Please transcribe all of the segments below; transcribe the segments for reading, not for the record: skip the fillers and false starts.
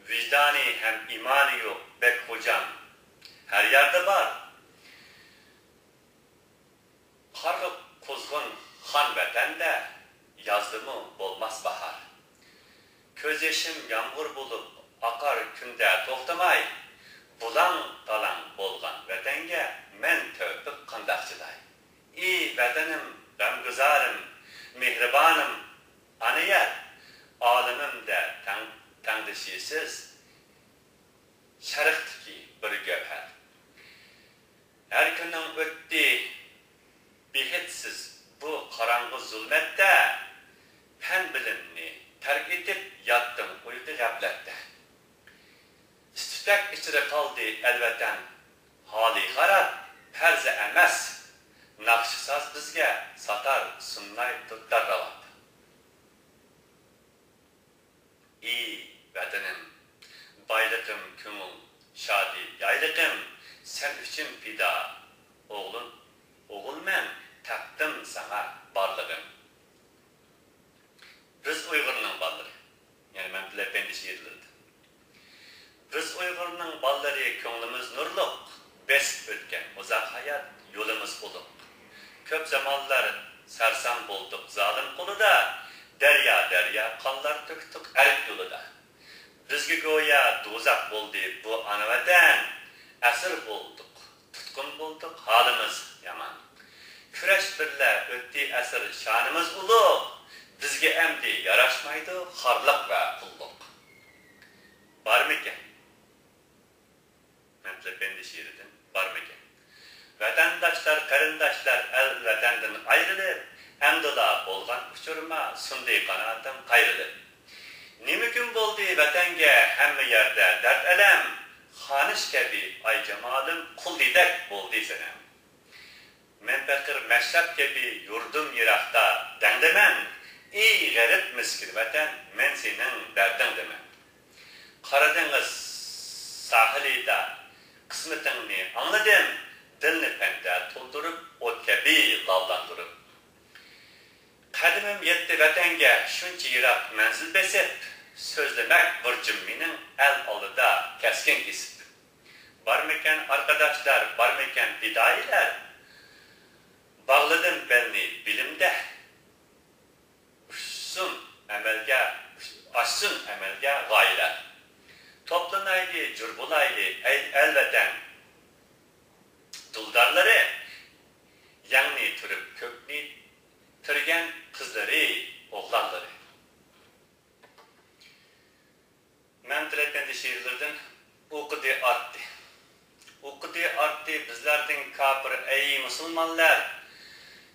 vicdani hem imani yok bek hocam. Her yerde var. Kargı kuzgun han vatanda yazdı mı olmaz bahar. Köz yaşım yağmur bulup akar günde toxtamay. Bulan dalan bolgan vatanga men tövbük kandakçıday. İyi vatanım, gamgızarım, mihribanım, anıyer, alimim de tangdışısız, şarıktaki bir gövher. Her günün öttiği bihitsiz bu karangı zulmette fen bilimini terk edip yattım uyku gaflette. İstiftak içine kaldı elbeten hali harap, perze emez. Nakşısaz bizge satar sunnay tuttar ravat. İyi vatanım, baylıkım kümül, şadi yaylıkım, sen için fida. Oğul men taktım sana barlığım. Biz Uygur'un balları, yani ben Bilependi şiirlirdi. Biz Uygur'un balları köngülümüz nurluk, bes ötken uzak hayat yolumuz buluk. Köp zamanlar sersem bulduk zalim kuluda, derya derya kanlar töktük erik yolunda. Bizge goya dozak buldu bu ana vatan, esir bulduk, tutkun bulduk, halimiz yaman. Küreş birle ötti esir şanımız ulu, bizge emdi yaraşmaydı harlık ve kulluk. Var mı ki? Bilependi şiirinden var mı ki? Vatandaşlar, karındaşlar el vatandan ayrılır, emdila bolgan uçurma sunday kanaatim kayrılır. Ne mümkün boldu vatanga hamma yerde dert elem, xanish kabi ay cemalim kuldidek boldu senem. Men bakır meşrep kabi yurdum yirakta dengdemen, ey garip miskin vatan men senin derdin demen. Karadeniz sahilida kısmetini anladım, dilni pende tuldurup o kabi lavlandırıp. Kadimim yetti vatanga şuncha yirak manzil besip, sözlemek burcum mening el alıda keskin kesip. Barmiken arkadaşlar, barmiken fidailer, bağladım beni bilimde, açsın emelge gayeler. Toplanaydı, curbulaydı, elveten duldarları, yanni türüp kökni, türgen kızları, oğlanları. Men Bilependi şiirlerden okudu arttı. Okudu arttı bizlerden kapır ey Müslümanlar,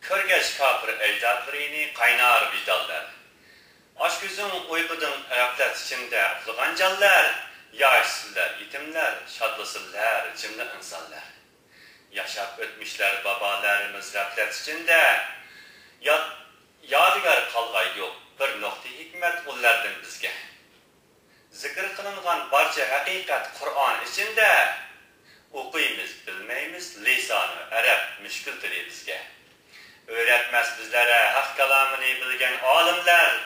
körgeç kapır ecdadlarını kaynar vicdanlar. Aşk yüzün uykudun gaflet içinde atılgan canlar, yaşsızlar, yetimler, şadlısızlar, cimri insanlar. Yaşap ötmüşler babalarımız gaflet içinde, yadigar kalgay yok, bir nokta hikmet onlardan bizge. Zikr kılıngan barcha hakikat Kur'an içinde, okuymiz, bilmeymiz, lisanı, Arap, müşkül dili bizge. Öğretmez bizlere hak kalamını bilgen alimler,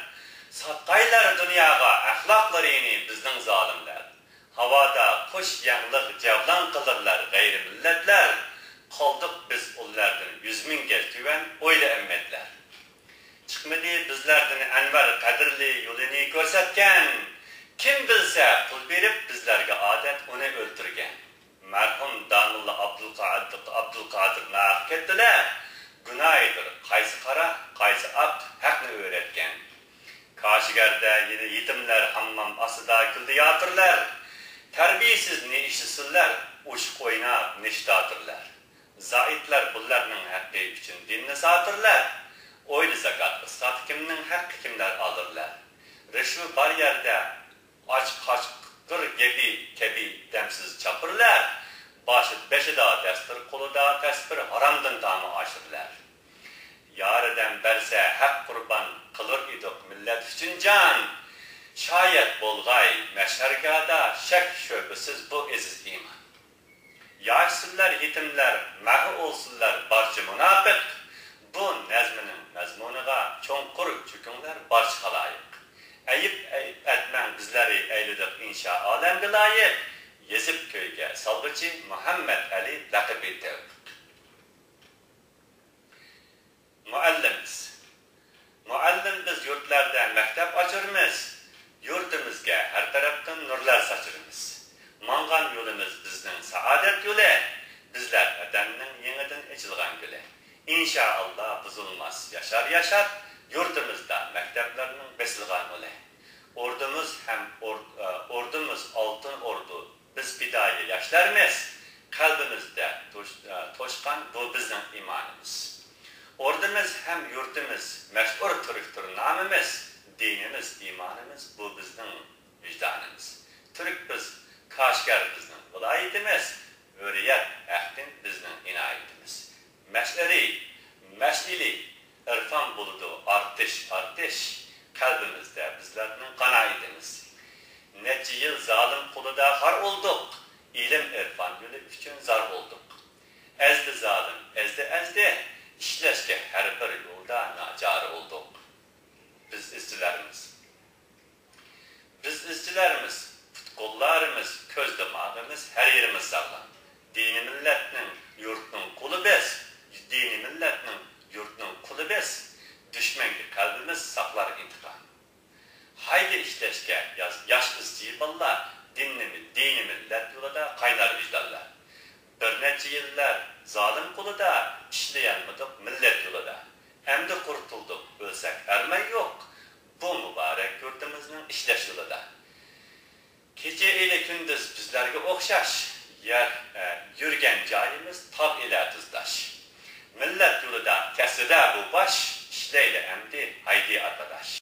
satkaylar dünyaya ahlaklarını bizden zalimler. Havada kuş yanlık cevlan kılırlar gayri milletler, kaldık biz onlardan 100.000 geltüven oyla emmetler. Çıkmadı bizlerden enver kadirli yolunu görsetken, kim bilse pul verip bizlerge adet onu öldürgen. Merhum Danullah Abdülkadir nâh kettiler, günahıdır kaysı kara, kaysı abd hakını öğretken. Kaşigarda yine yetimler hammam asıda külde yatırlar, terbiyesiz ne işsizler, uçuk oynap neştatırlar. Zaitler bunlarının hakkı için dinini satırlar, oylu zakat ıslat kiminin hakkı kimler alırlar. Rüşvü bar yerde aç kaçkır gibi kebi demsiz çapırlar, başı beşi da destir, kolu da tesbir haramdan damı aşırlar. Yarıdan berse hak kurban kılır idik millet için can, şayet bolgay meşergada şek şöbesiz bu eziz iman. Yaşsızlar, yetimler, mahı olsunlar barcı münafık, bu nezminin mezmunuga çonkur çükünler barcı halayık. Eyip etmen bizleri eyledik inşa alemge layık yazıp köyge salgıcı Muhammed Ali lakıbı tevfik. Muallimiz. Muallim biz yurtlarda mektep açırmız. Yurtimizga her taraftan nurlar saçırmız. Mangan yolumuz bizning saadet yolu. Bizler adamning yeniden içilgan gülü. İnşallah buzulmaz yaşar yurtimizda mekteplerinin besilgan ola. Ordumuz ordumuz altın ordu. Biz bidayı yaşlarmız. Kalbimizde toşkan bu bizim imanımız. Ordumuz hem yurtumuz meşhur Türktür namımız. Dinimiz, imanımız bu bizim vicdanımız. Türk biz, Kaşgar bizim vilayetimiz. Hürriyet, ehdin bizim inayetimiz. Meş'ili, irfan buludu, artış, kalbimizde bizlerinin kanaatimiz. Nece yıl zalim kuluda har olduk, ilim irfan yolu üçün zar olduk. Ezdi zalim, ezdi, işleşke her bir yolda nacar olduk. Biz izcilerimiz, futkollarımız, köz damağımız, her yerimiz sağlam. Dini milletinin yurtunun kulu biz, dini milletinin yurtunun kulu biz, düşmenki kalbimiz saklar intikam. Haydi işleşke yaş izciyi balla, dini millet yolunda kaynar vicdanlar. Bir nece yıllar zalim kuluda, işleyenmedik millet yolunda. Hem de kurtulduk, ölsek ermey yok. Bu mübarek yurtumuzun işleş yolunda. Gece ile gündüz bizlerge okşaş, yürgen cayimiz tab ile tuzdaş. Millet yolunda keside bu baş, işleyle emdi haydi arkadaş.